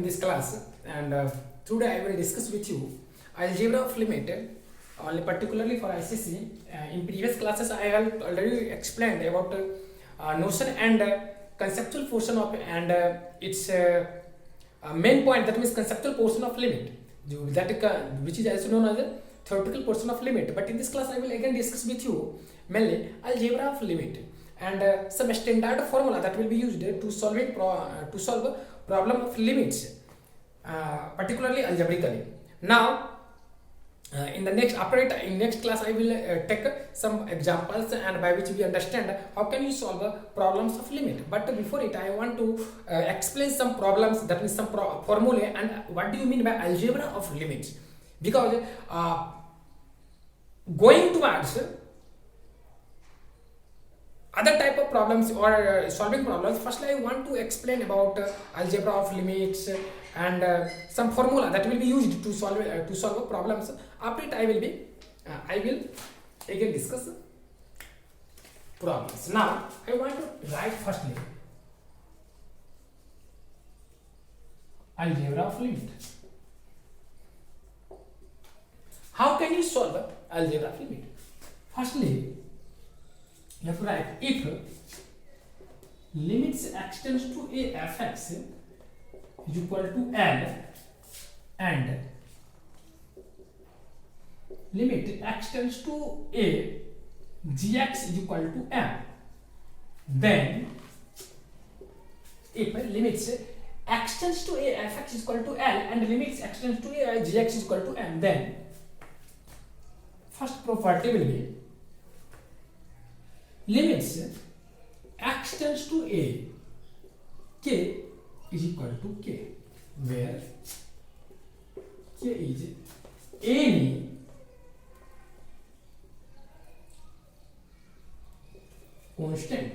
this class, and today I will discuss with you algebra of limit, only particularly for ICC. In previous classes I have already explained about notion and conceptual portion of and its main point, that means conceptual portion of limit, which is also known as the theoretical portion of limit. But in this class I will again discuss with you mainly algebra of limit and some standard formula that will be used to solve problem of limits, particularly algebraically. Now in the next class I will take some examples and by which we understand how can you solve problems of limit. But before it I want to explain some problems, that means some formulae, and what do you mean by algebra of limits, because going towards other type of problems or solving problems, firstly I want to explain about algebra of limits and some formula that will be used to solve problems. After it I will again discuss problems. Now I want to write firstly algebra of limit. How can you solve algebra of limit? Firstly, you have to write if limits extends to a fx is equal to L and limit extends to a gx is equal to M, then if limits extends to a fx is equal to L and limits extends to a gx is equal to M, then first property will be limits extends to a k is equal to k, where k is any constant.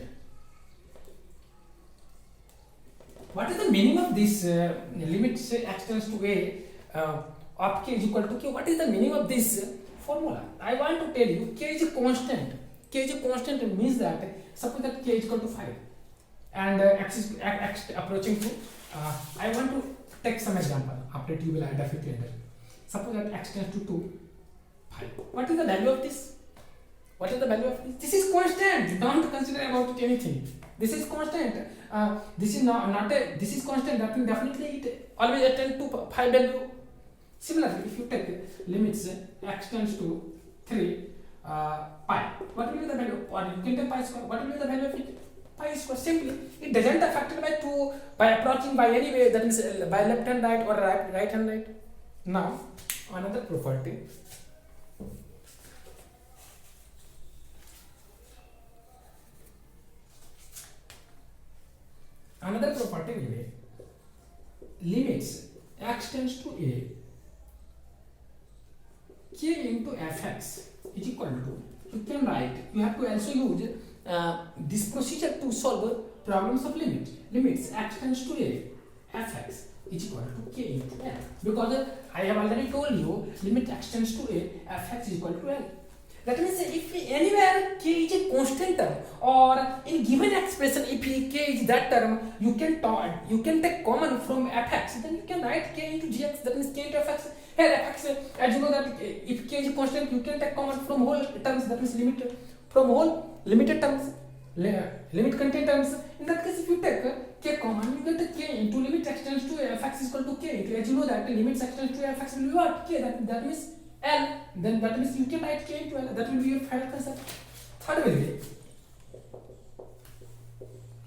What is the meaning of this limits extends to a of k is equal to k? What is the meaning of this formula? I want to tell you k is a constant. K is a constant means that suppose that k is equal to 5 and x approaching to I want to take some example. After it you will definitely understand. Suppose that x tends to 2, 5. What is the value of this? What is the value of this? This is constant. Don't consider about it anything. This is constant. This is not a. This is constant. That will definitely it always attend to 5 value. Similarly, if you take limits x tends to 3 pi, what will be the value? Or you can take pi square. What will be the value of it? Pi square. Simply, it doesn't affected by 2 by approaching by any way. That means by left hand right or right hand right. Now another property. Another property will be limits x tends to a k into fx is equal to, you can write, you have to also use this procedure to solve problems of limits. Limits x tends to a fx is equal to k into L, because I have already told you limit x tends to a fx is equal to L. That means if anywhere k is a constant term, or in given expression if k is that term, you can take common from fx, then you can write k into gx, that means k into fx. Here fx, as you know that if k is a constant, you can take common from whole terms, that means limit from whole limited terms, limit contained terms. In that case, if you take k common, you get k into limit extends to fx is equal to k. As you know that limits extends to fx will be what? K. That means L. Then that means you can write k into L. That will be your final concept. Third will be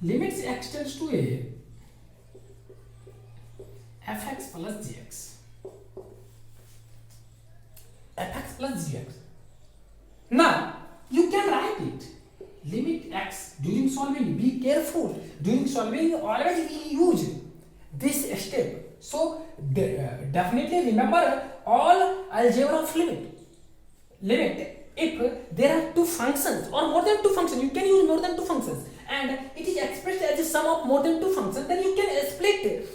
limits extends to a fx plus gx. Fx plus gx. Now you can write it. Limit x during solving. Be careful during solving. Always we use this step. So definitely remember all algebra of limit. Limit, if there are two functions or more than two functions, you can use more than two functions, and it is expressed as a sum of more than two functions, then you can split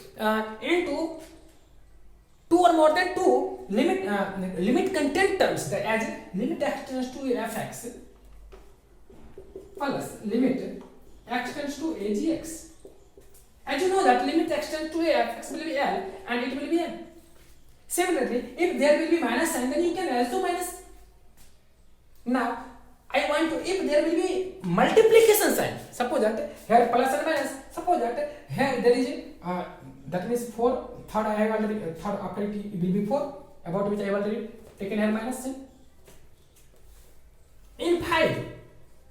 into two or more than two limit content terms, as limit x tends to fx plus limit x tends to agx As you know that limit extends to a, fx will be L and it will be N. Similarly, if there will be minus sign, then you can also minus. Now, I want to, if there will be multiplication sign, suppose that here plus and minus, suppose that here there is that means 4, third I have already, third after it will be 4, about which I have already taken here minus sign. In 5,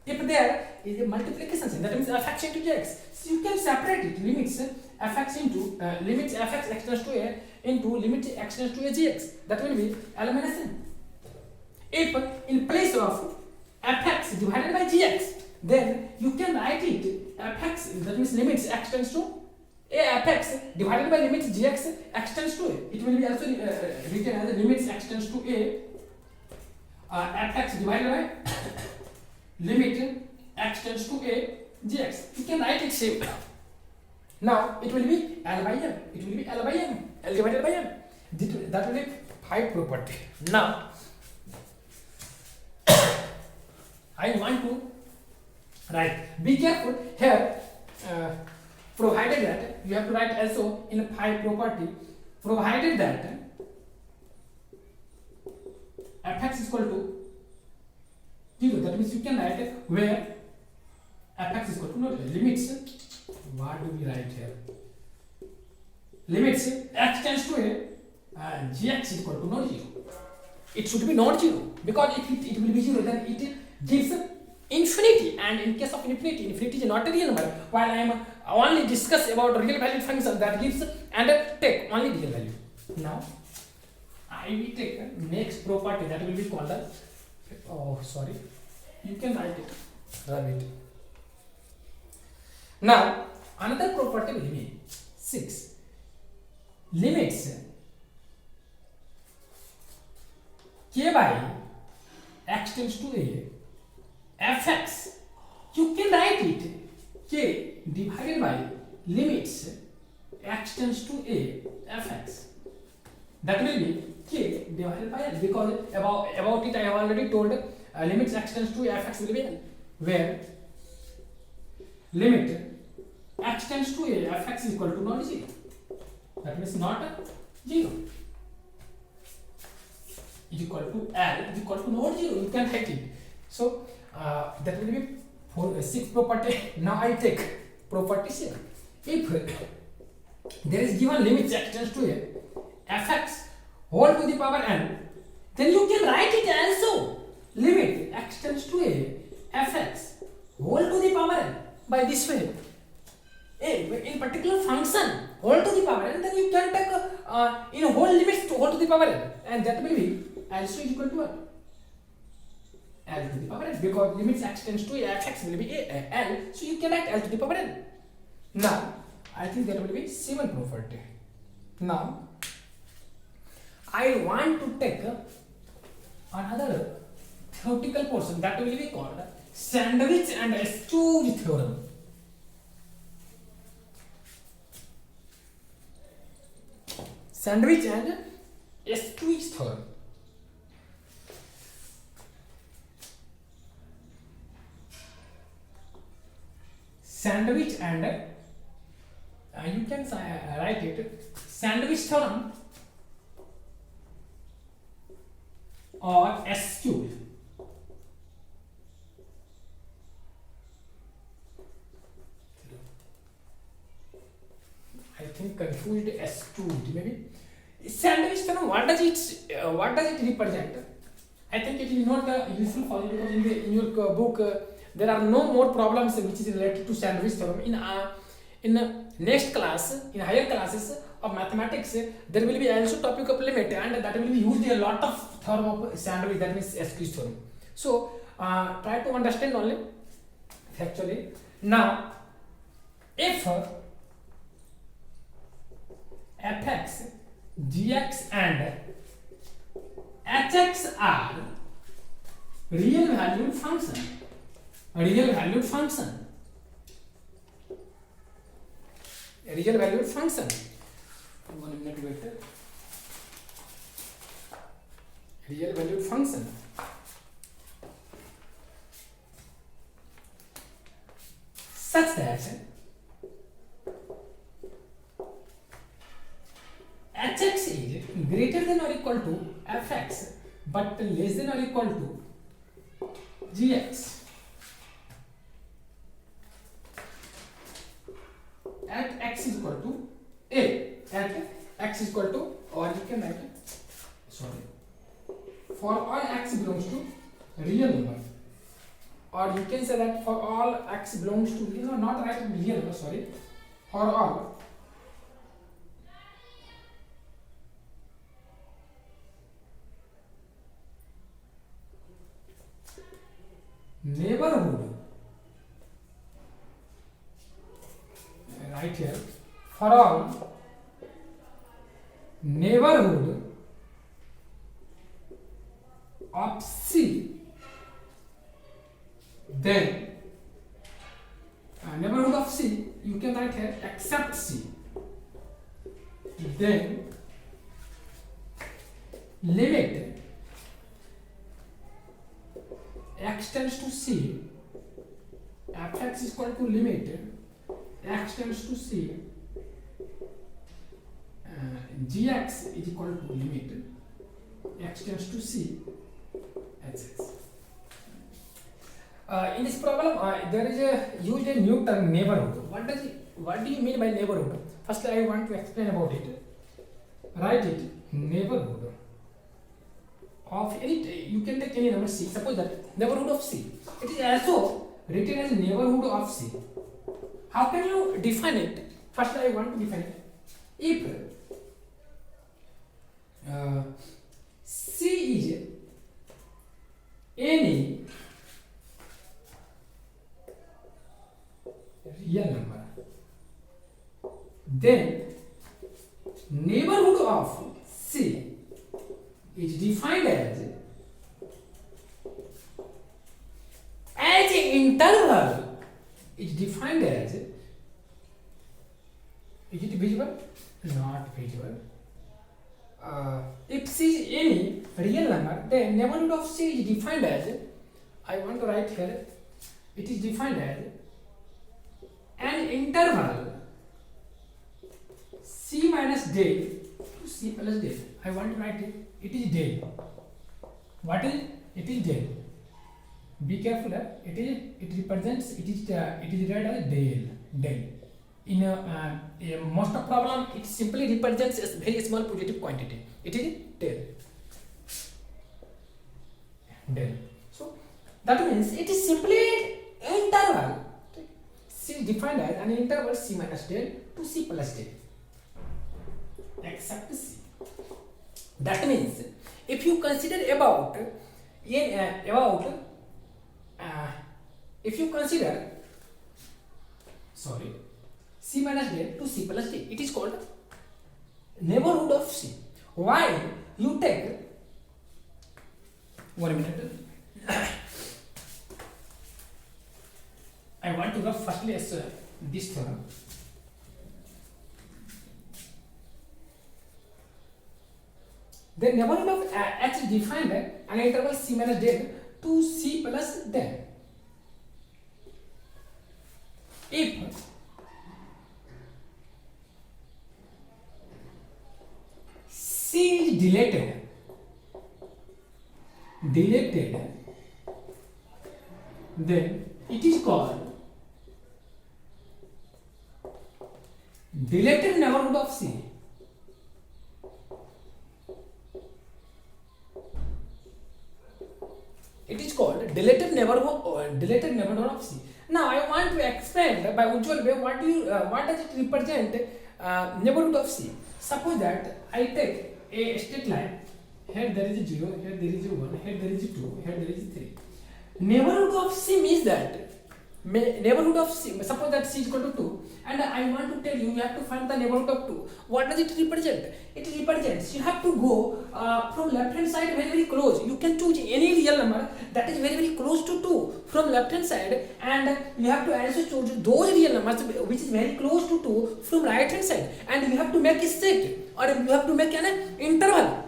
if there is a multiplication sign, that means fx into gx, so you can separate it, limits fx into, limits fx extends to a into limit extends to a gx, that will be L minus n. If in place of fx divided by gx, then you can write it fx, that means limits extends to a fx divided by limits gx extends to a. It will be also written as limits extends to a fx divided by limit extends to a gx. You can write it same. Now it will be L by m. It will be L by m. L divided by m. That will be 5 property. Now I want to write. Be careful here. Provided that you have to write also in 5 property. Provided that fx is equal to 0. That means you can write where fx is equal to no limits. What do we write here? Limits x tends to a gx is equal to not 0. It should be not 0 because if it will be 0, then it gives infinity, and in case of infinity is not a real number, while I am only discuss about real valued function that gives and take only real value. Now I will take next property that will be called the, oh sorry, you can write it, rub it. Now another property will be 6. Limits k by x tends to a fx, you can write it k divided by limits x tends to a fx, that will be k divided by L, because about it I have already told limits x tends to a fx will be L, where limit x tends to a fx is equal to not 0, that means not 0 is equal to L is equal to not 0, you can write it. So that will be 6 property. Now I take property 7. If there is given limits x tends to a fx whole to the power n, then you can write it also limit x tends to a fx whole to the power n by this way. In particular function whole to the power n, then you can take in whole limits to whole to the power n, and that will be also is equal to what? L to the power n, because limits x tends to a fx will be L, so you can write L to the power n. Now I think that will be 7 property. Now I want to take another theoretical portion that will be called Sandwich and Eschewege theorem. Sandwich and Eschewege theorem. Sandwich and you can write it Sandwich theorem or Eschewege. I think confused Eschewege maybe. Sandwich theorem, what does it represent? I think it is not useful for you because in your book there are no more problems which is related to sandwich theorem. In next class, in higher classes of mathematics, there will be also topic of limit, and that will be used a lot of theorem of sandwich, that means Eschewege theorem. So try to understand only factually. Now if fx, gx and hx are real valued function, real valued function, real valued function. 1 minute wait. Real valued function such that hx is greater than or equal to fx but less than or equal to gx at x is equal to a, at x is equal to, or you can write, sorry, for all x belongs to real number, or you can say that for all x belongs to, not write real number, sorry, for all neighborhood, right here, for all neighborhood of C, then neighborhood of C, you can write here except C, then limit x tends to C, fx is equal to limit x tends to C, gx is equal to limit x tends to C, hx. In this problem, there is used a new term, neighborhood. What do you mean by neighborhood? First, I want to explain about it. Write it, neighborhood of any. You can take any number C. Suppose that neighborhood of C. It is also written as neighborhood of C. How can you define it? First, I want to define it. If C is any real number, then neighborhood of C is defined as interval is defined as, is it visible? Not visible. If C is any real number, then neighborhood of C is defined as, I want to write here, it is defined as an interval C minus del to C plus del. I want to write it, it is del. What is it? It is del. Be careful, it represents, it is read as del. In most of problem, it simply represents a very small positive quantity. It is del. So that means it is simply interval. C is defined as an interval C minus del to C plus del, except C. That means if you consider if you consider C minus del to C plus d, it is called neighborhood of C. Why? You take 1 minute. I want to rub firstly as this theorem. The neighborhood of H is defined as an interval C minus del to C plus del. If C is deleted, then it is called deleted neighborhood of C. It is called deleted neighborhood of C. Now I want to explain by usual way what does it represent neighborhood of C. Suppose that I take a straight line. Here there is a 0, here there is a 1, here there is a 2, here there is a 3. Neighborhood of C means that neighborhood of C, suppose that C is equal to 2, and I want to tell you, you have to find the neighborhood of 2. What does it represent? It represents, you have to go from left hand side very, very close. You can choose any real number that is very, very close to 2 from left hand side, and you have to also choose those real numbers which is very close to 2 from right hand side, and you have to make a set, or you have to make an interval,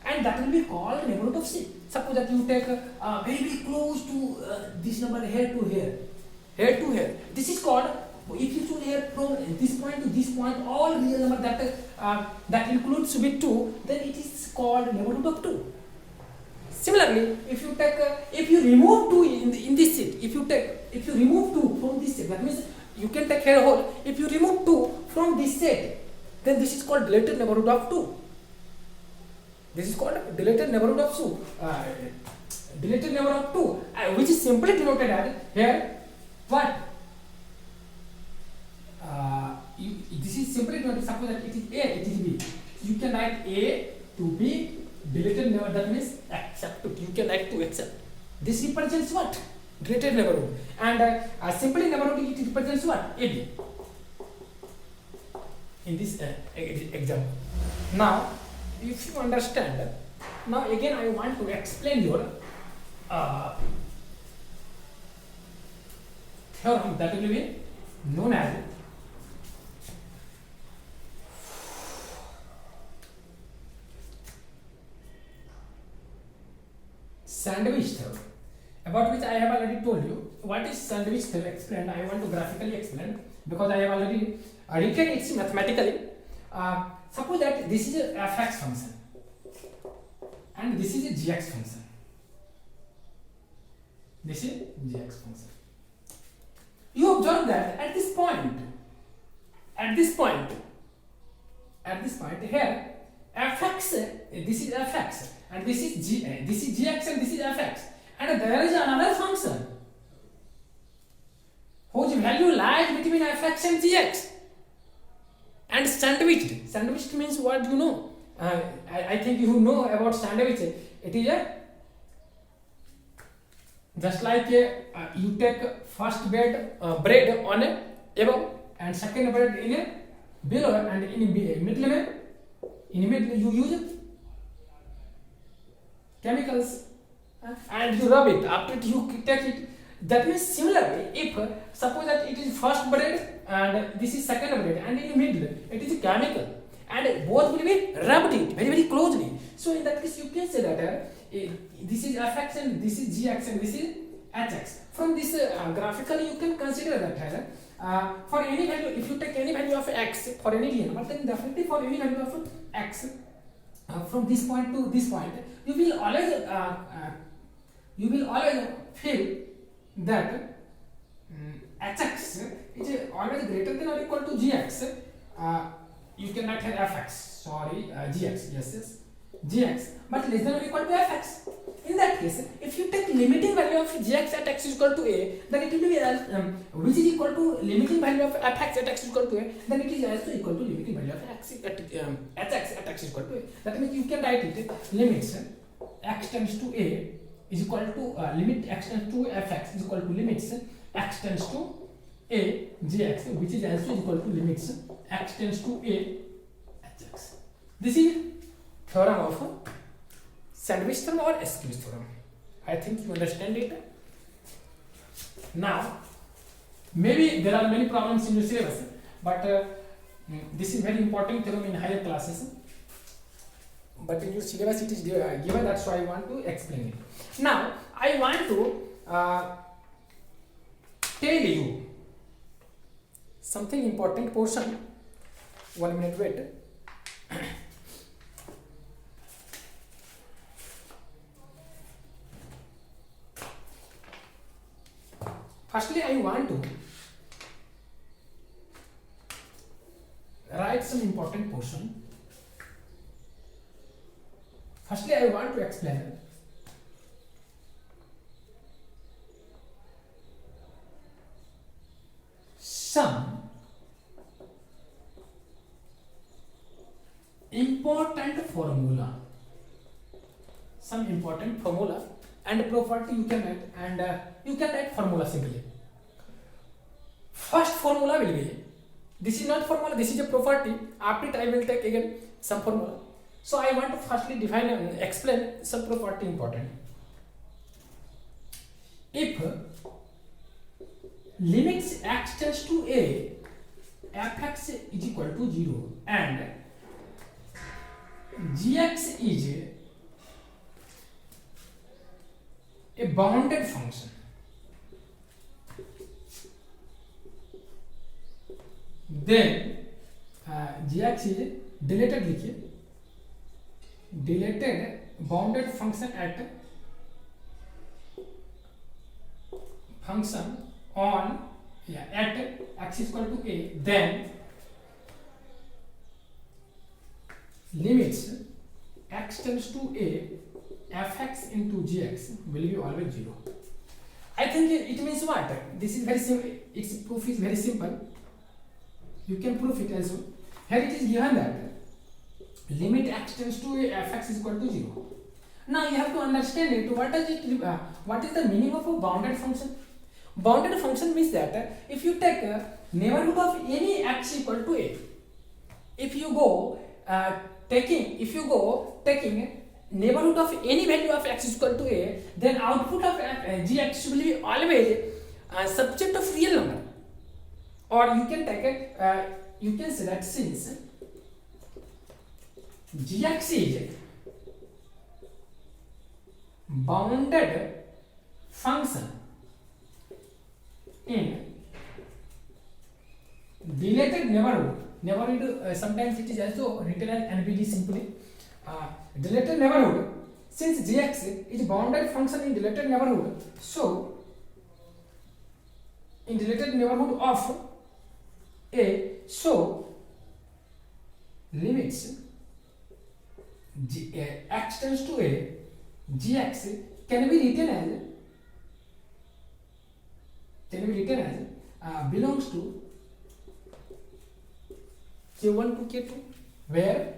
and that will be called neighborhood of C. Suppose that you take very, very close to this number here to here, here to here. This is called If you choose here from this point to this point all real number that includes with 2, then it is called neighborhood of 2. Similarly, if you take if you remove 2 in this set, if you remove 2 from this set, that means you can take here whole. If you remove 2 from this set, then this is called deleted neighborhood of 2. This is called deleted neighborhood of 2. Deleted neighborhood of 2, which is simply denoted as here what? This is simply denoted. Suppose that it is A, it is B. You can write A to B deleted neighborhood. That means except. You can write to except. This represents what? Deleted neighborhood. And simply neighborhood it represents what? AB. In this example. Now, if you understand, now again I want to explain your theorem that will be known as sandwich theorem, about which I have already told you. What is sandwich theorem explained? I want to graphically explain because I have already written it mathematically. Suppose that this is a fx function and this is a gx function. This is gx function. You observe that at this point here, fx, this is fx, and this is gx, and this is fx, and there is another function whose value lies between fx and gx, and sandwiched. Sandwiched means what you know. I think you know about sandwich. It is a just like you take first bread on a above and second bread in a below, and in middle you use chemicals and you rub it. After you take it, that means similarly, if suppose that it is first bread and this is second bread, and in the middle it is a chemical, and both will be rubbed it very closely. So in that case you can say that this is fx and this is gx and this is hx. From this graphically you can consider that for any value, if you take any value of x for any real number, then definitely for any value of x from this point to this point, you will always feel that hx is always greater than or equal to gx. You can write here fx, gx, yes, gx, but less than or equal to fx. In that case, if you take limiting value of gx at x is equal to a, then it will be which is equal to limiting value of fx at x is equal to a, then it is also equal to limiting value of x at hx at x is equal to a. That means you can write it limits x tends to a is equal to limit x tends to fx is equal to limits x tends to a gx, which is also equal to limits x tends to a hx. This is theorem of sandwich theorem or squeeze theorem. I think you understand it. Now, maybe there are many problems in your syllabus, but this is very important theorem in higher classes. But in your syllabus it is given, that's why I want to explain it. Now, I want to tell you something important portion. 1 minute, wait. Firstly, I want to write some important portion. Firstly, I want to explain some important formula. Some important formula and property you can write, and you can write formula simply. First formula will be, this is not formula, this is a property. After it I will take again some formula. So I want to firstly define and explain some property important. If limits x tends to a, fx is equal to 0 and gx is a bounded function, then gx is deleted, लिखिए deleted bounded function at function on at x is equal to a, then limits x tends to a fx into gx will be always 0. I think it means what? This is very simple. Its proof is very simple. You can prove it also. Here it is given that limit x tends to a fx is equal to 0. Now you have to understand it. What is the meaning of a bounded function? Bounded function means that if you take a neighborhood of any x equal to a, if you go taking neighborhood of any value of x is equal to a, then output of gx will be always subject of real number. Or you can take it, you can say that since gx is bounded function in deleted neighborhood, sometimes it is also written as NBD simply. Deleted neighborhood, since gx is bounded function in deleted neighborhood, so in deleted neighborhood of a, so limits x tends to a, gx can be written as belongs to k1 to k2, where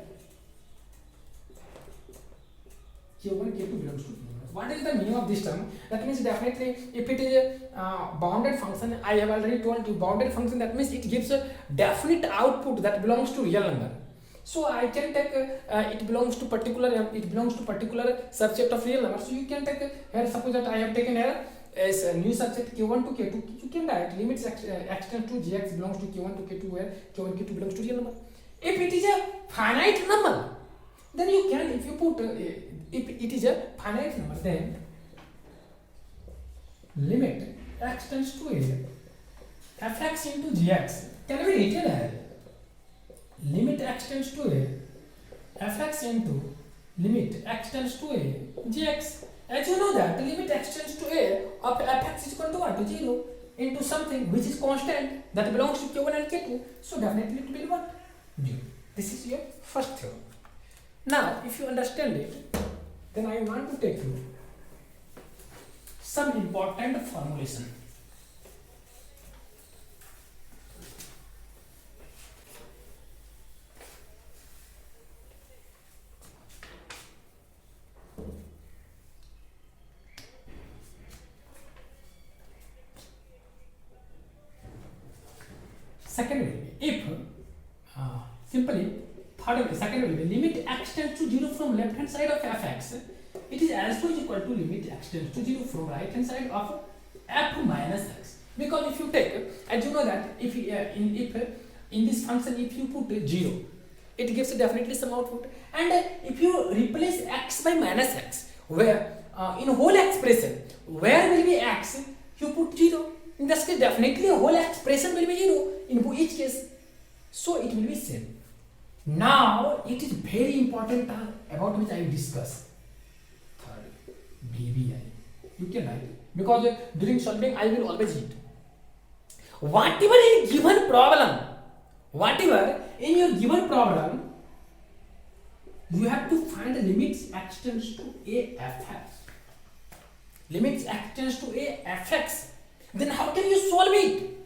k1 k2 belongs to. What is the meaning of this term? That means definitely if it is a bounded function, I have already told you bounded function, that means it gives a definite output that belongs to real number. So I can take it belongs to particular subset of real number. So you can take here, suppose that I have taken here as a new subset k1 to k2, you can write limits x tends to gx belongs to k1 to k2, where k1 k2 belongs to real number. If it is a finite number, then you can, if you put if it is a finite number, then limit x tends to a fx into gx can be written as limit x tends to a fx into limit x tends to a gx. As you know that the limit x tends to a of fx is equal to what? 0 into something which is constant that belongs to k1 and k2. So definitely it will be what? 0. This is your first theorem. Now if you understand it, then I want to take you some important formulation. Second will be if simply second will be limit x tends to 0 from left hand side of fx, it is also equal to limit x tends to 0 from right hand side of f minus x. Because if you take, as you know that if in this function if you put 0, it gives definitely some output, and if you replace x by minus x, where in whole expression where will be x, you put 0. In this case definitely a whole expression will be 0 in each case, so it will be same. Now it is very important term about which I will discuss. Third, BBI. You can write, because during solving I will always hit. Whatever in given problem, you have to find the limits x tends to a fx. Limits x tends to a fx. Then how can you solve it?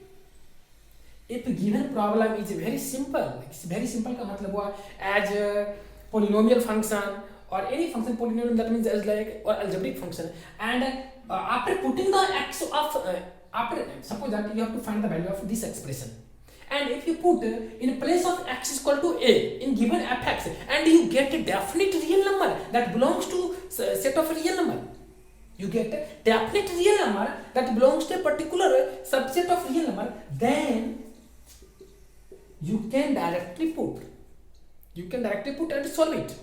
If a given problem is very simple, it's very simple का मतलब हुआ as a polynomial function or any function polynomial, that means as like or algebraic function, and after putting the x of after suppose that you have to find the value of this expression, and if you put in place of x is equal to a in given fx, and you get a definite real number that belongs to set of real number, you get a definite real number that belongs to a particular subset of real number, then you can directly put and solve it.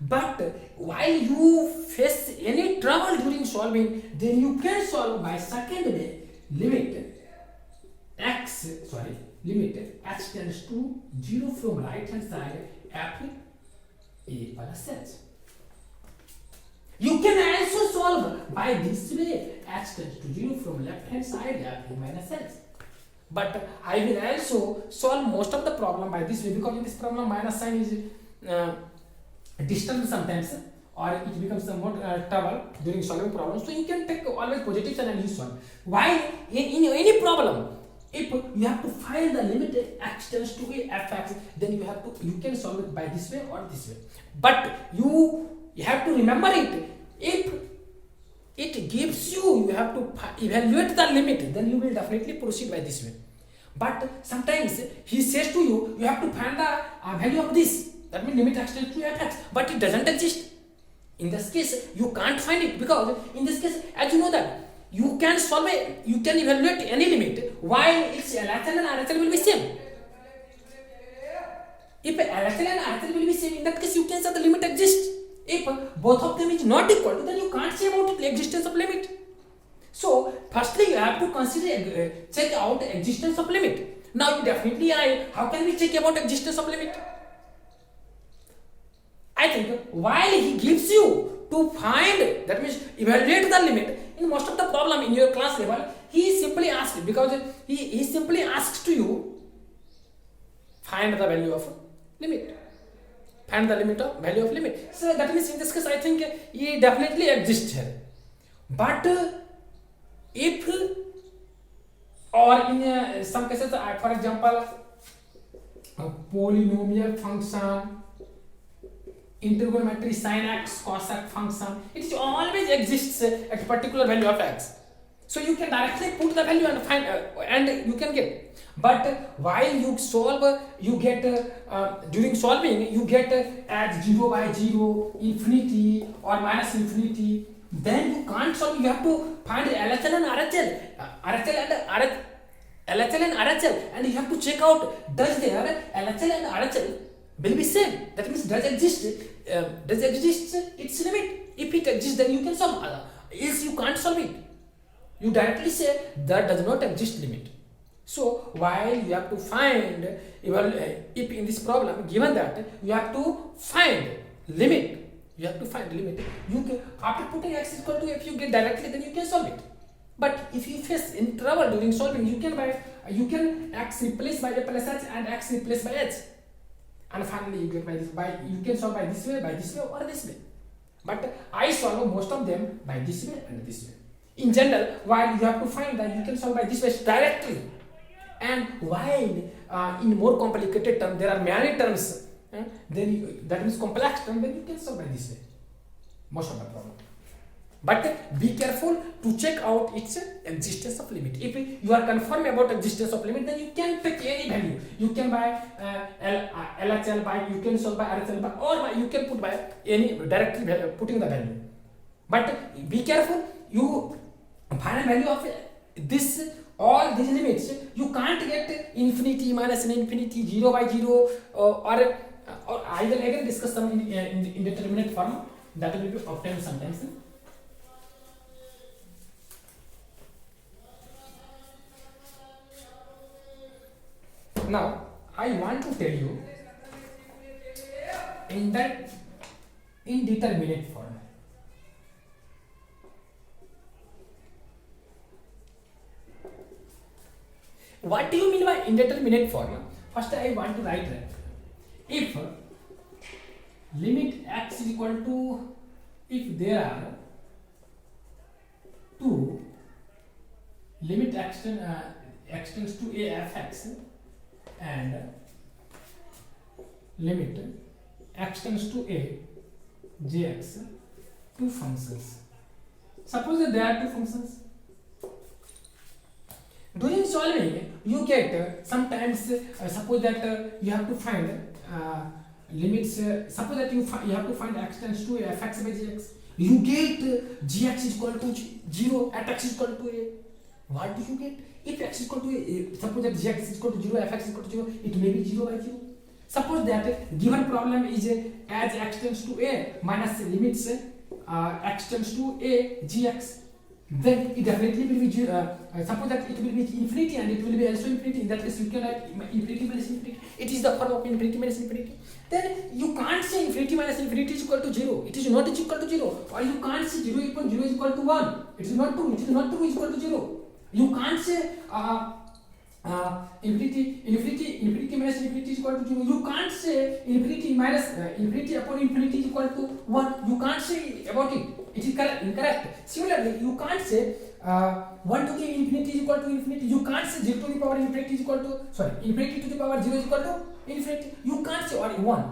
But while you face any trouble during solving, then you can solve by second way, limit x limit h tends to 0 from right hand side f a plus h. You can also solve by this way, h tends to 0 from left hand side f a minus h. But I will also solve most of the problem by this way, because in this problem minus sign is distant sometimes, or it becomes some more trouble during solving problems. So you can take always positive sign and use one. While in any problem, if you have to find the limit x tends to a fx, then you can solve it by this way or this way. But you have to remember it. If it gives you have to evaluate the limit, then you will definitely proceed by this way. But sometimes he says to you, you have to find the value of this. That means limit x tends to fx, but it doesn't exist. In this case, you can't find it, because in this case, as you know that you can solve it, you can evaluate any limit while its LHL and RHL will be same. If LHL and RHL will be same, in that case you can say the limit exists. If both of them is not equal, then you can't say about the existence of limit. So firstly you have to consider check out existence of limit. Now you definitely how can we check about existence of limit? I think while he gives you to find, that means evaluate the limit, in most of the problem in your class level, he simply asks, because he simply asks to you, find the value of limit. Find the limit of value of limit. So that means in this case I think he definitely exists here. But if, or in some cases, for example, a polynomial function, intergonometry sin x cos x function, it always exists at a particular value of x. So you can directly put the value and find and you can get. But while you solve, you get during solving you get as 0 by 0, infinity or minus infinity. Then you can't solve. You have to find LHL and RHL, LHL and RHL, and you have to check out does their LHL and RHL will be same. That means does exist its limit. If it exists, then you can solve. Else you can't solve it. You directly say that does not exist limit. So while you have to find, if in this problem given that you have to find limit, you have to find limit. You can, after putting x equal to, if you get directly, then you can solve it. But if you face in trouble during solving, you can x replace by the plus h and x replace by h, and finally you get by this. You can solve by this way, or this way. But I solve most of them by this way and this way. In general, while you have to find that you can solve by this way directly, and while in more complicated terms there are many terms, then that means complex term, then you can solve by this way most of the problem. But be careful to check out its existence of limit. If you are confirmed about existence of limit, then you can pick any value. You can buy LHL by, you can solve by RHL by, or you can put by any directly putting the value. But be careful, you find a value of this, all these limits. You can't get infinity, minus infinity, 0 by 0, or I will again discuss some in indeterminate form that will be obtained sometimes. Now I want to tell you in that indeterminate form. What do you mean by indeterminate form? First I want to write that if limit x is equal to, if there are two limit x tends to a fx and limit x tends to a jx, two functions. Suppose that there are two functions. During solving, you get sometimes suppose that you have to find limits. Suppose that you have to find x tends to a fx by gx. You get gx is equal to 0 at x is equal to a. What do you get? If x is equal to a, suppose that gx is equal to 0, fx is equal to 0, it may be 0 by 0. Suppose that given problem is as x tends to a minus limits x tends to a gx. then it definitely will be suppose that it will be infinity and it will be also infinity. In that case you can write infinity minus infinity. It is the form of infinity minus infinity. Then you can't say infinity minus infinity is equal to 0. It is not equal to 0. Or you can't say 0 equal 0 is equal to 1. It is not true. It is not true is equal to 0. You can't say infinity minus infinity is equal to 0. You can't say infinity minus infinity upon infinity is equal to 1. You can't say about it. It is incorrect. Similarly, you can't say 1 to the infinity is equal to infinity. You can't say 0 to the power infinity is equal to infinity to the power 0 is equal to infinity. You can't say or 1.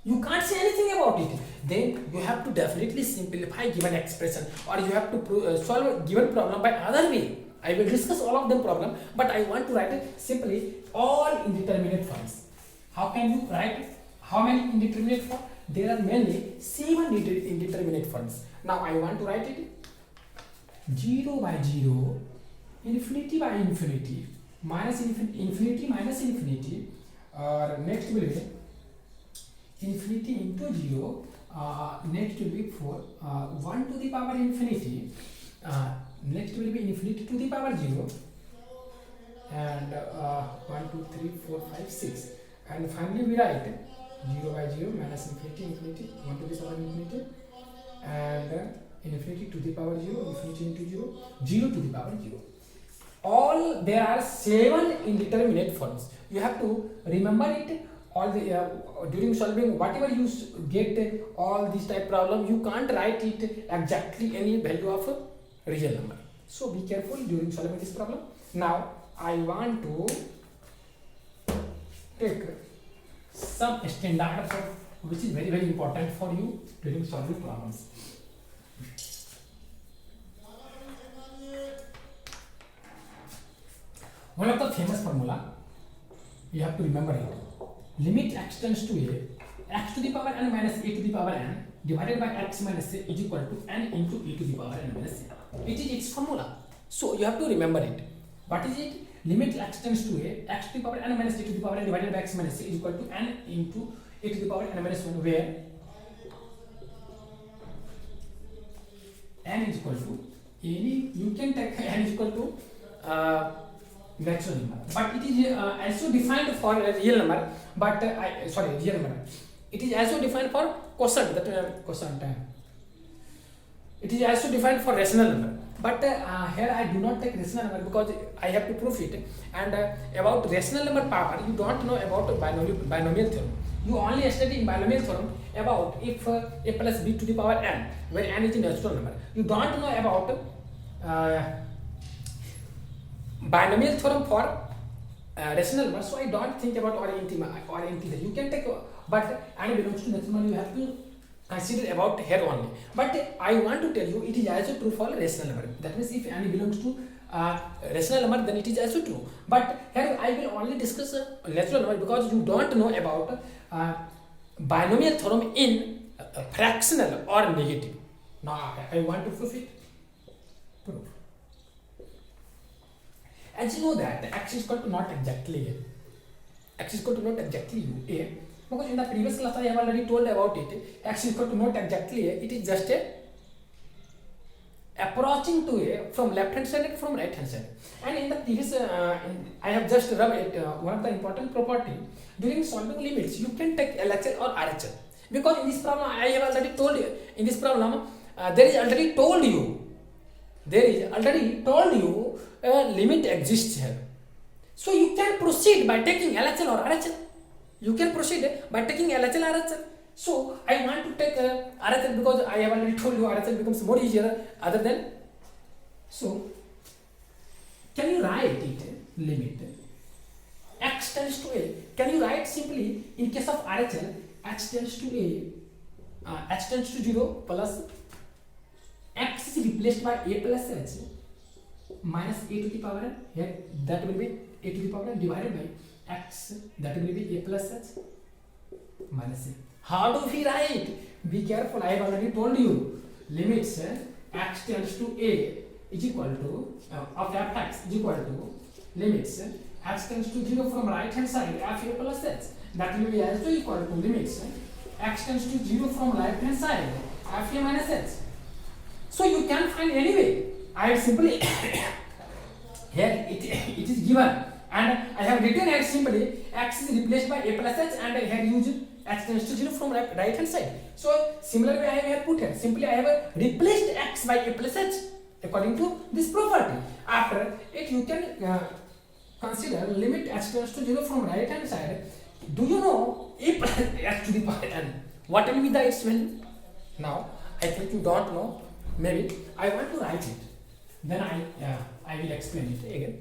You can't say anything about it. Then you have to definitely simplify given expression, or you have to solve a given problem by other way. I will discuss all of them problem, but I want to write it simply all indeterminate forms. How can you write how many indeterminate forms? There are mainly 7 indeterminate forms. Now I want to write it 0 by 0, infinity by infinity, minus infinity minus infinity, or next will be infinity into 0, next will be 4, 1 to the power infinity, next will be infinity to the power 0, and 1, 2, 3, 4, 5, 6, and finally we write 0 by 0 minus infinity, 1 to the power infinity, and infinity to the power 0, infinity into 0, 0 to the power 0. All there are 7 indeterminate forms. You have to remember it. All the during solving whatever you get all these type problem, you can't write it exactly any value of a real number. So be careful during solving this problem. Now I want to take some standards which is very important for you during solving problems. One of the famous formula, you have to remember it. Limit x tends to a, x to the power n minus a to the power n divided by x minus a is equal to n into e to the power n minus a. It is its formula. So you have to remember it. What is it? Limit x tends to a, x to the power n minus a to the power n divided by x minus a is equal to n into a to the power n minus 1, where n is equal to any, you can take n is equal to natural number, but it is also defined for a real number, but real number. It is also defined for quotient, it is also defined for rational number, but here I do not take rational number because I have to prove it. And about rational number power, you don't know about binomial theorem. You only study in binomial theorem about if a plus b to the power n, where n is a natural number. You don't know about binomial theorem for rational number, so I don't think about or integer. You can take, but n belongs to natural number, you have to consider about here only. But I want to tell you it is also true for rational number. That means if n belongs to rational number, then it is also true. But here I will only discuss natural number because you don't know about binomial theorem in fractional or negative. Now I want to prove it. Prove. As you know that x is equal to not exactly a, x is equal to not exactly a, because in the previous class I have already told about it. X is equal to not exactly a, it is just a approaching to a from left hand side and from right hand side. And in the previous I have just rubbed it, one of the important property during solving limits, you can take LHL or RHL, because in this problem I have already told you, in this problem there is already told you limit exists here. So you can proceed by taking LHL or RHL. You can proceed by taking LHL or RHL. So I want to take RHL because I have already told you RHL becomes more easier other than. So can you write it limit x tends to a? Can you write simply in case of RHL x tends to a, x tends to 0 plus x is replaced by a plus h minus a to the power n, here that will be a to the power n divided by x, that will be a plus h minus a. How do we write? Be careful, I have already told you. Limits x tends to a is equal to of fx is equal to limits x tends to 0 from right hand side f a plus h, that will be also equal to limits x tends to 0 from left hand side f a minus h. So you can find any way. I have simply here it is given, and I have written here simply x is replaced by a plus h, and I have used x tends to 0 from right hand side. So similarly I have put here simply I have replaced x by a plus h according to this property. After it you can consider limit h tends to 0 from right hand side. Do you know a plus h to the power n, what will be the its value? Now I think you don't know, maybe I want to write it, then I will explain it again.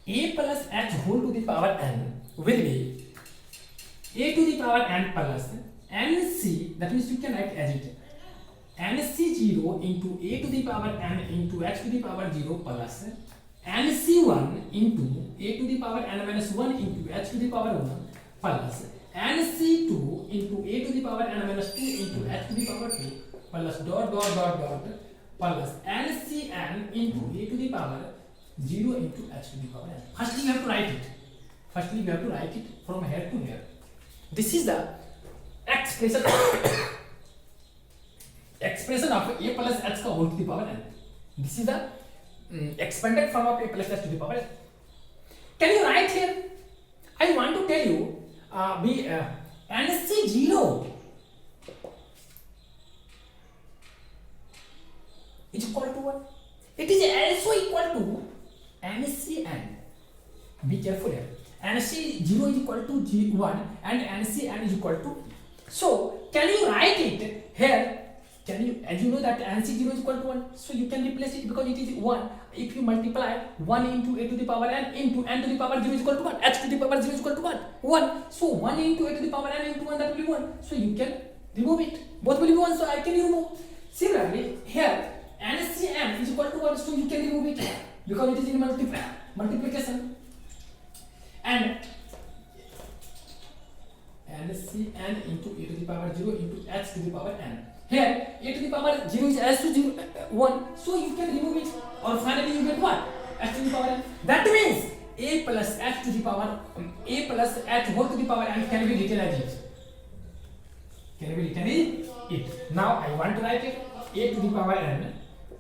A plus h whole to the power n will be a to the power n plus nc, that means you can write as it nc0 into a to the power n into h to the power 0 plus nc1 into a to the power n minus 1 into h to the power 1 plus nc2 into a to the power n minus 2 into h to the power 2 plus dot plus ncn into a to the power 0 into h to the power n. Firstly you have to write it. From here to here. This is the expression of a plus h का whole to the power n. This is the expanded form of a plus h to the power n. Can you write here? I want to tell you nc0 is equal to what? It is also equal to ncn. Be careful here. nc0 is equal to g1 and ncn is equal to. So can you write it here? Can you, as you know that nc0 is equal to 1, so you can replace it because it is 1. If you multiply 1 into a to the power n into n to the power 0 is equal to 1, h to the power 0 is equal to 1. So 1 into a to the power n into 1, that will be 1. So you can remove it. Both will be 1, so I can remove. Similarly here ncm is equal to 1, so you can remove it because it is in multiplication. And ncn into a to the power 0 into h to the power n. Here a to the power 0 is h to 1, so you can remove it, or finally you get what? H to the power n. That means a plus h to the power a plus h whole to the power n can be written as it. Now I want to write it a to the power n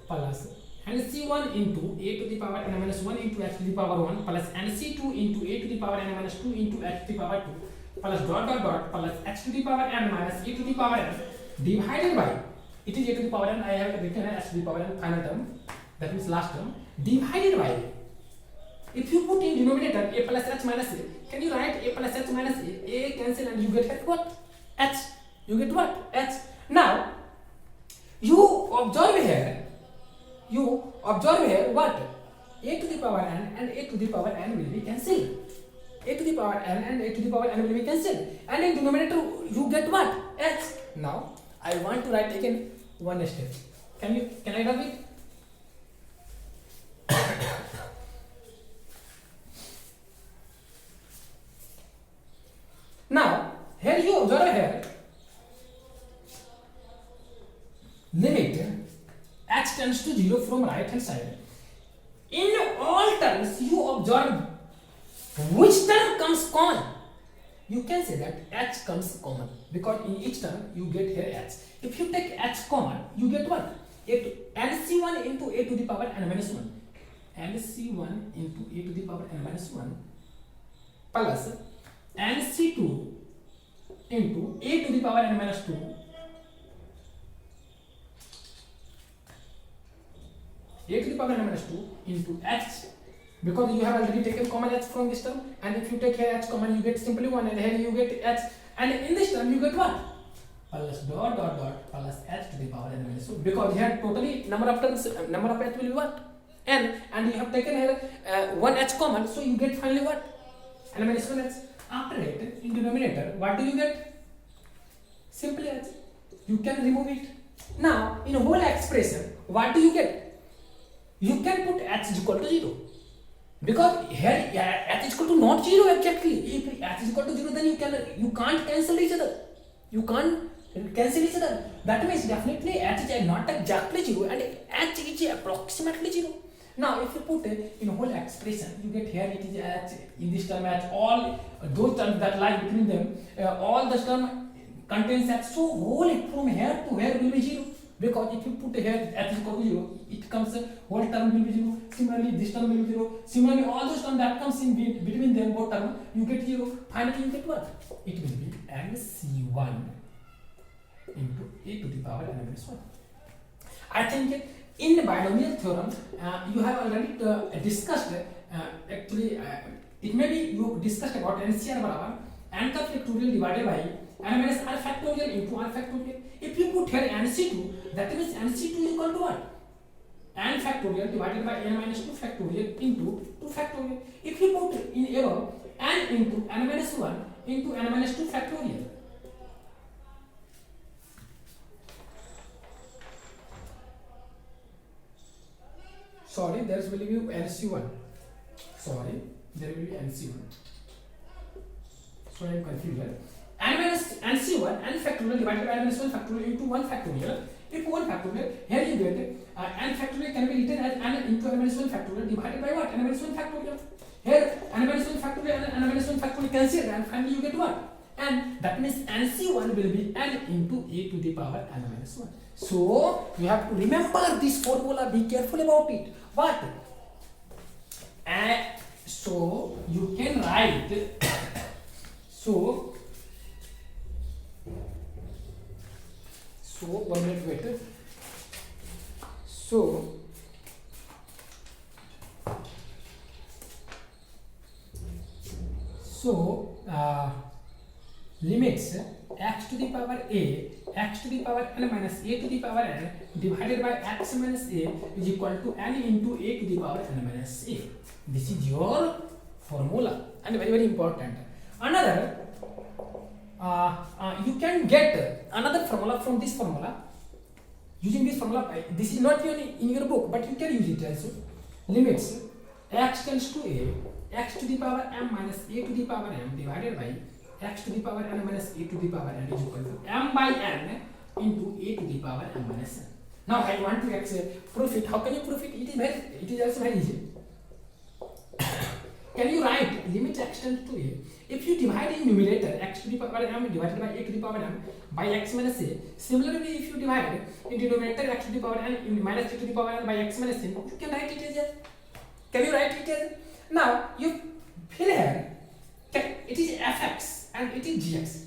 plus nc1 into a to the power n minus 1 into h to the power 1 plus nc2 into a to the power n minus 2 into h to the power 2 plus dot plus h to the power n minus e to the power n divided by, it is a to the power n, I have written as h to the power n final term, that means last term, divided by, if you put in denominator a plus h minus a, can you write a plus h minus a cancel and you get what? H. You get what? H. Now you observe here what? A to the power n and a to the power n will be cancelled. A to the power n and a to the power n will be cancelled, and in denominator you get what? H. Now I want to write again one step. Can I rub it? Now here you observe here limit h tends to 0 from right hand side. In all terms you observe which term comes common. You can say that h comes common because in each term you get here h. If you take h common, you get what? nc1 into a to the power n minus 1. nc1 into a to the power n minus 1 plus nc2 into a to the power n minus 2 a to the power n minus 2 into h, because you have already taken common h from this term, and if you take here h common you get simply 1, and here you get h, and in this term you get what? Plus dot plus h to the power n minus 2, because here totally number of terms, number of h will be what? N, and you have taken here 1 h common, so you get finally what? N minus 1 h. After it, in denominator, what do you get? Simply h. You can remove it. Now in whole expression, what do you get? You can put h is equal to 0, because here h is equal to not 0 exactly. If h is equal to 0, then you can't cancel each other. That means definitely h is not exactly 0 and h is approximately 0. Now if you put in whole expression, you get here it is h, in this term h, all those terms that lie between them, all the term contains x, so whole from here to here will be 0, because if you put here x is equal to 0, it comes whole term will be 0. Similarly this term will be 0. Similarly all those terms that comes in between them both term you get 0. Finally you get what? It will be nc1 into e to the power n minus 1. I think in the binomial theorem you have already discussed actually it may be you discussed about NCR barabar n का factorial divided by n minus r factorial into r factorial. If you put here nc2, that means nc2 is equal to what? N factorial divided by n minus 2 factorial into 2 factorial. If you put in above n into n minus 1 into n minus 2 factorial, sorry, there will be nc1. Sorry, there will be nc1. So I am confused here. N minus nc1 n factorial divided by n minus 1 factorial into 1 factorial. If 1 factorial, here you get n factorial can be written as n into n minus 1 factorial divided by what? N minus 1 factorial. Here n minus 1 factorial and n minus 1 factorial cancel, and finally you get what? And that means nc1 will be n into e to the power n minus 1. So you have to remember this formula. Be careful about it. What? So you can write. So 1 minute wait. So limits x to the power a, x to the power n minus a to the power n divided by x minus a is equal to n into a to the power n minus a. This is your formula and very very important. Another you can get another formula from this formula. Using this formula, this is not in your book, but you can use it also. Limits x tends to a, x to the power m minus a to the power m divided by x to the power n minus a to the power n is equal to m by n into a to the power m minus n. Now I want to prove it. How can you prove it? It is also very easy. Can you write limit x tends to a? If you divide in numerator x to the power m divided by a to the power m by x minus a, similarly if you divide in denominator x to the power n in minus a to the power n by x minus n, you can write it as. Can you write it as? Now you fill here. It is fx and it is gx.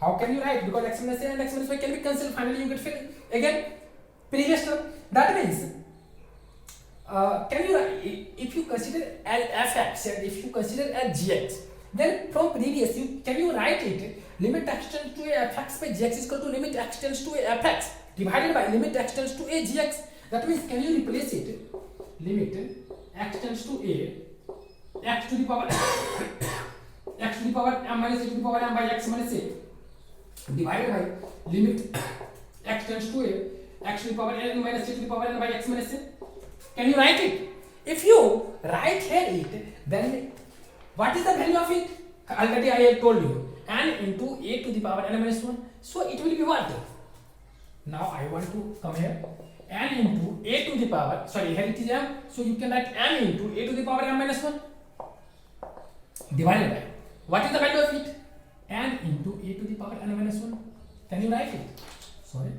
How can you write? Because x minus a and x minus y can be cancelled. Finally you get fill again previous term. That means can you write, if you consider as fx and if you consider as gx, then from previous can you write it limit x tends to a fx by gx is equal to limit x tends to a fx divided by limit x tends to a gx. That means can you replace it? Limit x tends to a x to the power x to the power m minus a to the power m by x minus a divided by limit x tends to a x to the power n minus a to the power n by x minus a. Can you write it? If you write here it, then what is the value of it? Already I have told you, n into a to the power n minus 1. So it will be what? Now I want to come here, n into a to the power, sorry, here it is m, so you can write m into a to the power m minus 1 divided by, what is the value of it? N into a to the power n minus 1. Can you write it? Sorry.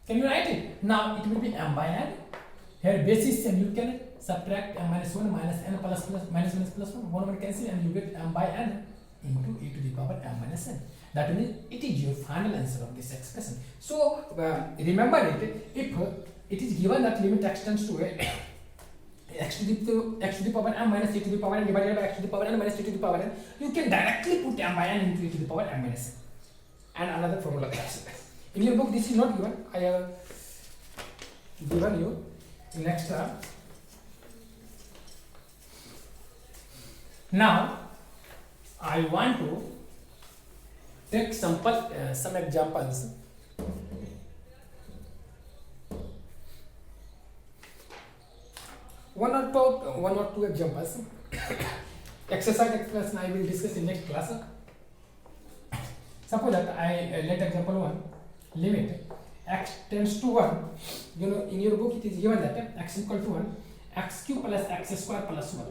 Can you write it? Now it will be m by n. Here basis and you can subtract m minus 1 minus n plus minus 1 plus 1. One will cancel and you get m by n into e to the power m minus n. That means it is your final answer of this expression. So remember it. If it is given that limit x tends to a x to the power m minus a to the power n divided by x to the power n minus a to the power n, you can directly put m by n into e to the power m minus n. And another formula. In your book this is not given. I have given you in extra. Now I want to take some examples. One or two examples. Exercise explanation I will discuss in next class. Suppose that I let example 1. Limit x tends to 1. You know, in your book it is given that x equal to 1, x cube plus x square plus 1.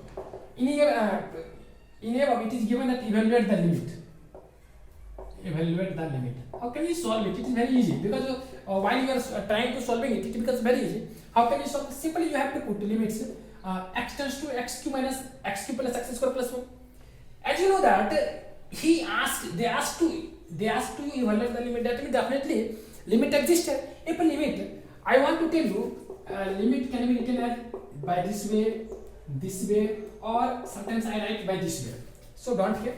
In above, it is given that evaluate the limit. Evaluate the limit. How can you solve it? It is very easy because while you are trying to solving it, it becomes very easy. How can you solve? Simply you have to put limits x tends to x cube minus x cube plus x square plus 1. As you know that they asked to evaluate the limit. That means definitely limit existed. If a limit, I want to tell you, limit can be written as by this way, or sometimes I write by this way. So don't fear.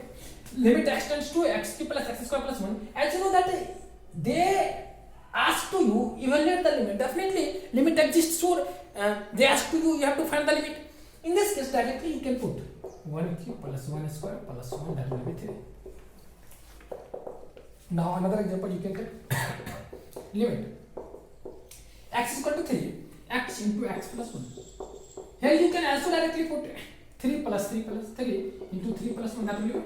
Limit x tends to x cube plus x square plus 1. As you know that they ask to you evaluate the limit. Definitely limit exists. So they ask to you have to find the limit. In this case, directly you can put 1 cube plus 1 square plus 1, that will be 3. Now another example you can take. Limit x is equal to 3, x into x plus 1. Here you can also directly put 3 plus 3 plus 3 into 3 plus 1, that will be 12.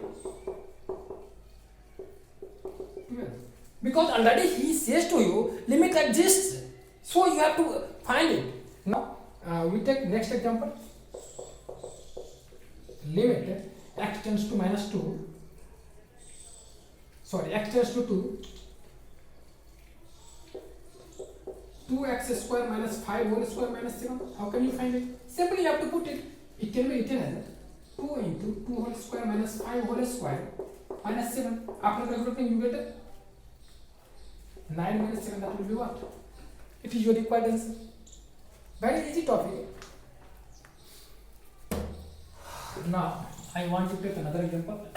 Because already he says to you limit exists, so you have to find it. Now we take next example. Limit x tends to minus 2, x tends to 2x square minus 5 whole square minus 7. How can you find it? Simply you have to put it. It can be written as 2 into 2 whole square minus 5 whole square minus 7. After calculating you get 9 minus 7, that will be what? It is your required answer. Very easy topic. Now I want to take another example.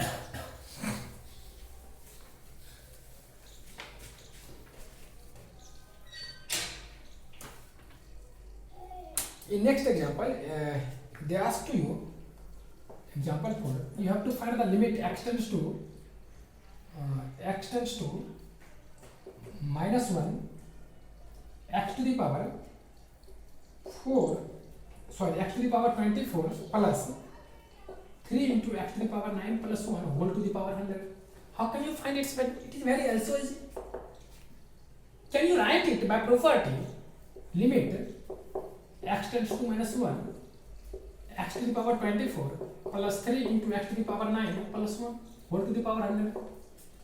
In next example, they ask to you, example 4, you have to find the limit x tends to minus 1 x to the power 24 plus 3 into x to the power 9 plus 1 whole to the power 100. How can you find it? It is very also easy. Can you write it by property? Limit x tends to minus 1 x to the power 24 plus 3 into x to the power 9 plus 1 whole to the power 100.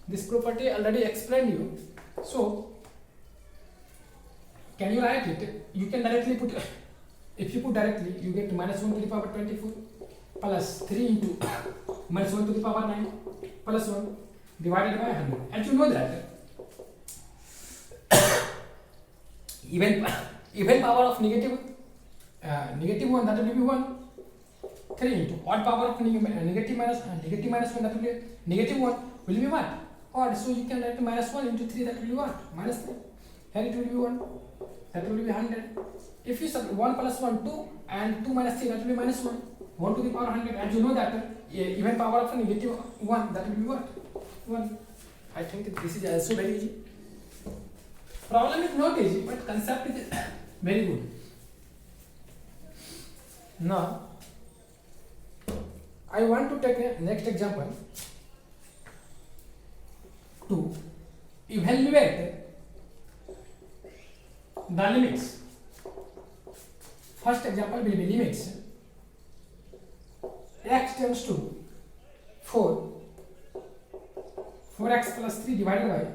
This property already explained you. So can you write it? You can directly put, if you put directly, you get minus 1 to the power 24 plus 3 into minus 1 to the power 9 plus 1 divided by 100. And you know that even power of negative 1, that will be 1. 3 into odd power of negative minus 1, that will be negative 1 will be 1. Odd, so you can write minus 1 into 3, that will be what? Minus 3. Here it will be 1, that will be 100. If you sub 1 plus 1, 2, and 2 minus 3, that will be minus 1. 1 to the power 100. And you know that even power of negative 1, that will be what? 1. I think this is also very easy. Problem is not easy, but concept is very good. Now I want to take a next example to evaluate the limits. First example will be limits x tends to 4x plus 3 divided by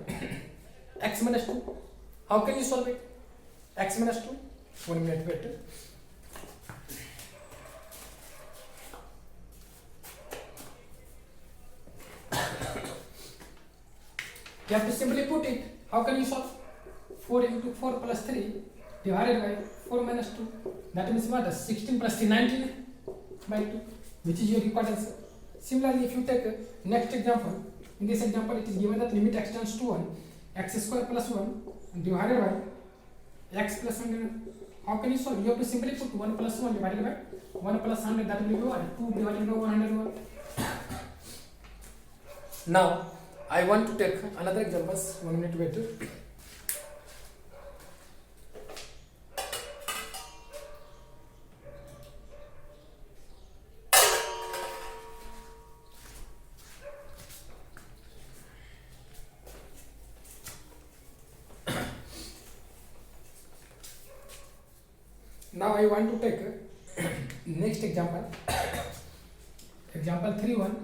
x minus 2. How can you solve it? X minus 2. 1 minute wait. You have to simply put it. How can you solve? 4 into 4 plus 3 divided by 4 minus 2. That means what? 16 plus 3, 19 by 2, which is your required answer. Similarly, if you take next example, in this example it is given that limit x tends to 1, x square plus 1 divided by x plus 100. How can you solve? You have to simply put 1 plus 1 divided by 1 plus 100, that will be what? 2 divided by 101. Now I want to take another example. 1 minute wait. Now I want to take next example. Example 3.1.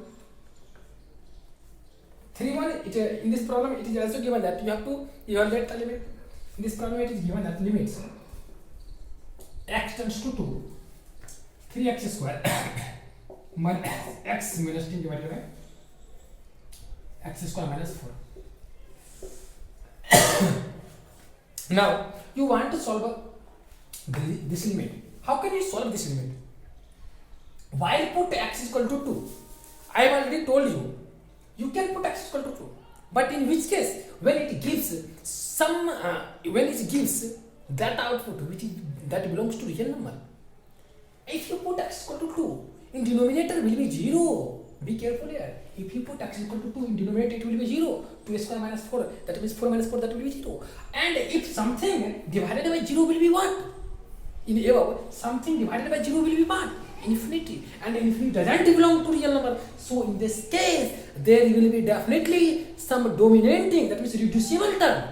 3 1 it, in this problem it is also given that you have to evaluate the limit. In this problem it is given that limits x tends to 2 3x square minus x minus 10 divided by x square minus 4. Now you want to solve this limit. How can you solve this limit? While put x is equal to 2, I have already told you, you can put x is equal to 2. But in which case, when it gives some, when it gives that output which is, that belongs to real number, if you put x is equal to 2, in denominator will be 0. Be careful here. If you put x is equal to 2 in denominator, it will be 0. 2 square minus 4, that means 4 minus 4, that will be 0. And if something divided by 0 will be what? In above, something divided by 0 will be what? Infinity. And infinity doesn't belong to real number. So in this case, there will be definitely some dominating, that means reducible term.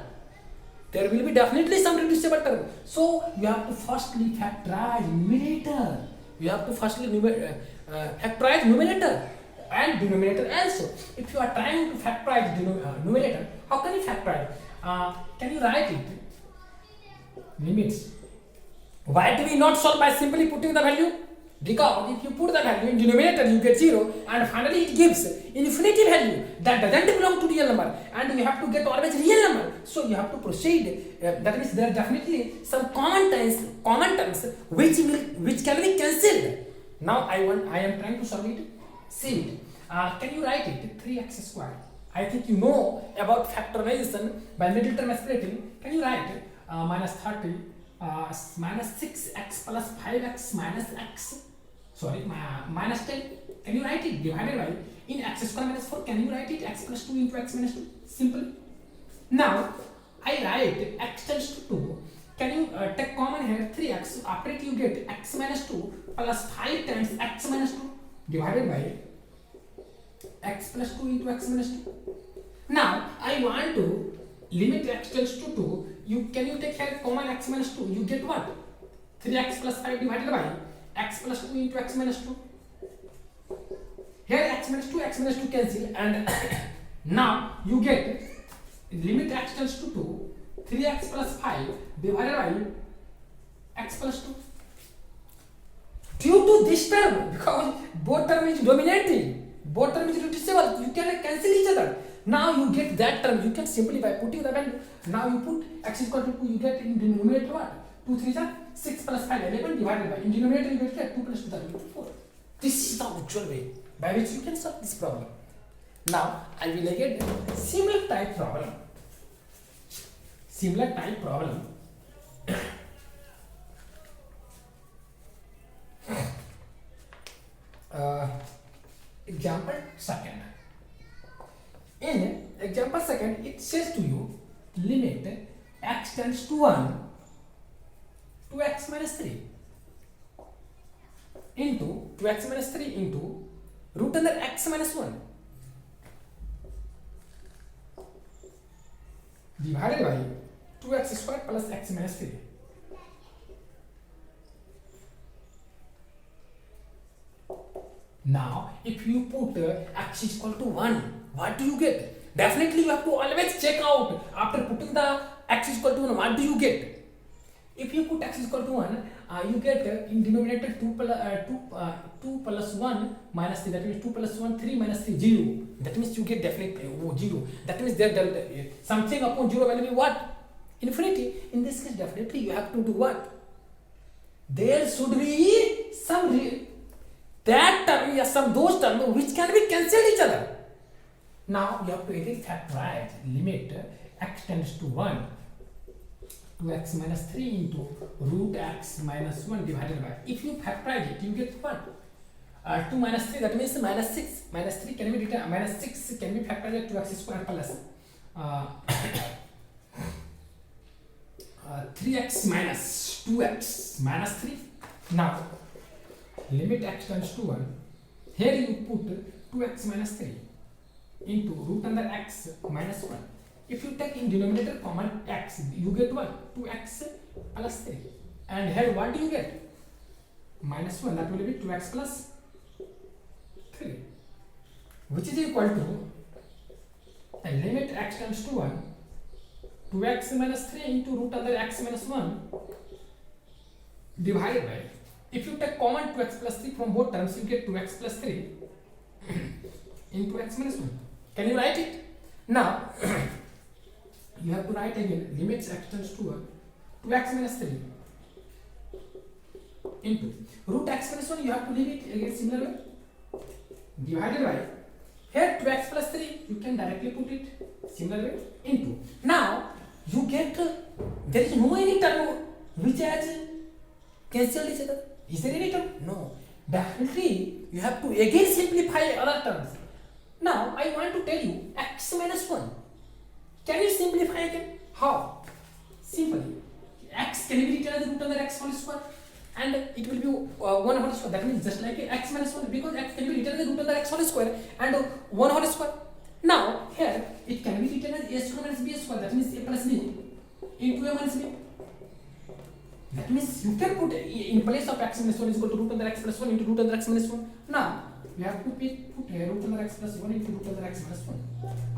There will be definitely some reducible term. So you have to firstly factorize numerator. You have to firstly factorize numerator and denominator also. If you are trying to factorize numerator, how can you factorize? Can you write it? Limits. Why do we not solve by simply putting the value? Because if you put the value in denominator, you get 0, and finally it gives infinity value that doesn't belong to real number, and we have to get always real number. So you have to proceed. That means there are definitely some common terms which can be cancelled. Now I am trying to solve it. See it. Can you write it? 3x squared. I think you know about factorization by middle term splitting. Can you write minus 30 minus 6x plus 5x minus x? Sorry, minus 10. Can you write it? Divided by in x square minus 4. Can you write it? X plus 2 into x minus 2. Simple. Now I write x tends to 2. Can you take common here 3x? After it you get x minus 2 plus 5 times x minus 2 divided by x plus 2 into x minus 2. Now I want to limit x tends to 2. Can you take here common x minus 2? You get what? 3x plus 5 divided by x plus 2 into x minus 2. Here x minus 2 cancel, and now you get limit x tends to 2, 3x plus 5 divided by x plus 2. Due to this term, because both term is dominating, both term is reducible, you can cancel each other. Now you get that term. You can simply by putting the value. Now you put x is equal to 2. You get in denominator what? 2 3 are 6 plus 5 11 divided by in denominator you get 2 plus 2 that will be 4. This is the actual way by which you can solve this problem. Now I will again similar type problem. Similar type problem. Example second. In example second, it says to you, limit x tends to 1 to x minus 3 into 2x minus 3 into root under x minus 1 divided by 2x squared plus x minus 3. Now, if you put x is equal to 1, what do you get? Definitely you have to always check out after putting the x is equal to 1, what do you get? If you put x is equal to 1, you get in denominator 2 plus 1 minus 3, that means 2 plus 1, 3 minus 3, 0. That means you get definitely 0. That means there something upon 0 will be what? Infinity. In this case, definitely you have to do what? There should be some that term, yes, some those terms which can be cancelled each other. Now you have to again factorize limit x tends to 1 to x minus 3 into root x minus 1 divided by. If you factorize it, you get what? 2 minus 3, that means minus 6. Minus 3 can be written, minus 6 can be factorized to x square plus 3x minus 2x minus 3. Now limit x tends to 1. Here you put 2x minus 3 into root under x minus 1. If you take in denominator common x, you get what? 2x plus 3. And here what do you get? Minus 1, that will be 2x plus 3, which is equal to and limit x tends to 1, 2x minus 3 into root under x minus 1 divided by, if you take common 2x plus 3 from both terms, you get 2x plus 3 into x minus 1. Can you write it? Now, you have to write again limits x tends to 1, 2x minus 3 into root x minus 1, you have to leave it again similar way, divided by, here 2x plus 3, you can directly put it similar way, into. Now, you get, there is no any term which has cancelled each other. Is there any term? No. Definitely, you have to again simplify other terms. Now, I want to tell you x minus 1. Can you simplify again? How? Simply, x can be written as root under x whole square, and it will be 1 whole square. That means just like x minus 1, because x can be written as root under x whole square and 1 whole square. Now, here it can be written as a square minus b square. That means a plus b into a minus b. That means you can put in place of x minus 1 is equal to root under x plus 1 into root under x minus 1. Now, you have to put here root under x plus 1 into root under x minus 1.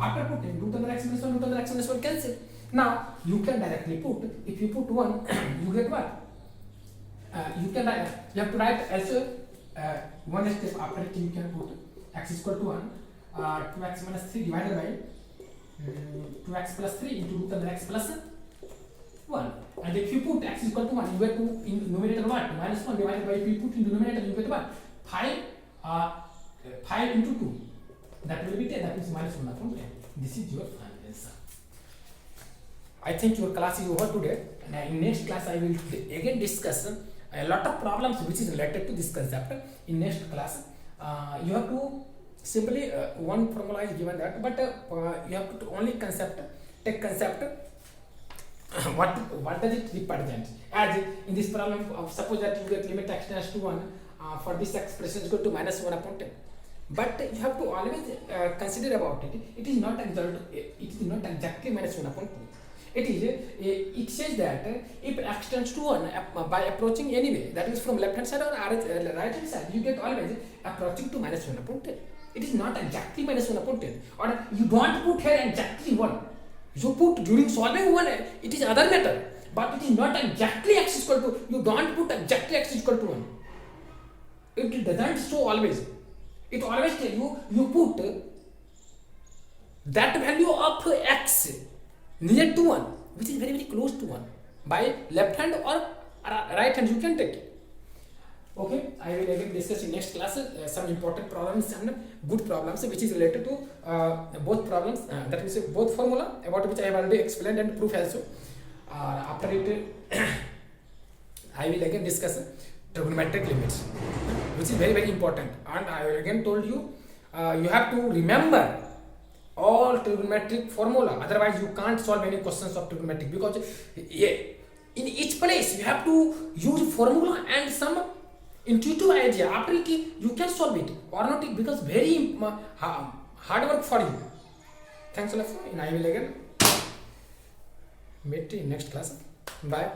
After putting root under x minus 1, root under x minus 1 cancel. Now, you can directly put, if you put 1, you get what? You have to write also one step after it, you can put x is equal to 1, 2x minus 3 divided by 2x plus 3 into root under x plus 1. And if you put x is equal to 1, you get to in numerator what? Minus 1 divided by, if you put in denominator, you get what? 5 into 2. That will be 10, that means minus 1 upon 10. This is your final answer. I think your class is over today, and in next class I will again discuss a lot of problems which is related to this concept. In next class, you have to simply one formula is given that, but you have to only take concept. What does it represent? As in this problem, suppose that you get limit x tends to 1, for this expression is equal to minus 1 upon 10. But you have to always consider about it. It is not exactly minus 1 upon 2. It says that if x tends to 1 by approaching anyway, that is from left hand side or right hand side, you get always approaching to minus 1 upon 10. It is not exactly minus 1 upon 10. Or you don't put here exactly 1. You put during solving 1, it is other matter. But it is not exactly x is equal to, you don't put exactly x is equal to 1. It doesn't show always. It always tell you, you put that value of x near to 1, which is very, very close to 1. By left hand or right hand, you can take it. Okay, I will again discuss in next class some important problems and good problems which is related to both problems, that is both formula about which I have already explained and proof also. After it, I will again discuss trigonometric limits, which is very, very important. And I again told you, you have to remember all trigonometric formula, otherwise you can't solve any questions of trigonometric, because in each place you have to use formula and some intuitive idea. After it you can solve it or not, it becomes very hard work for you. Thanks a lot, and I will again meet in next class. Bye.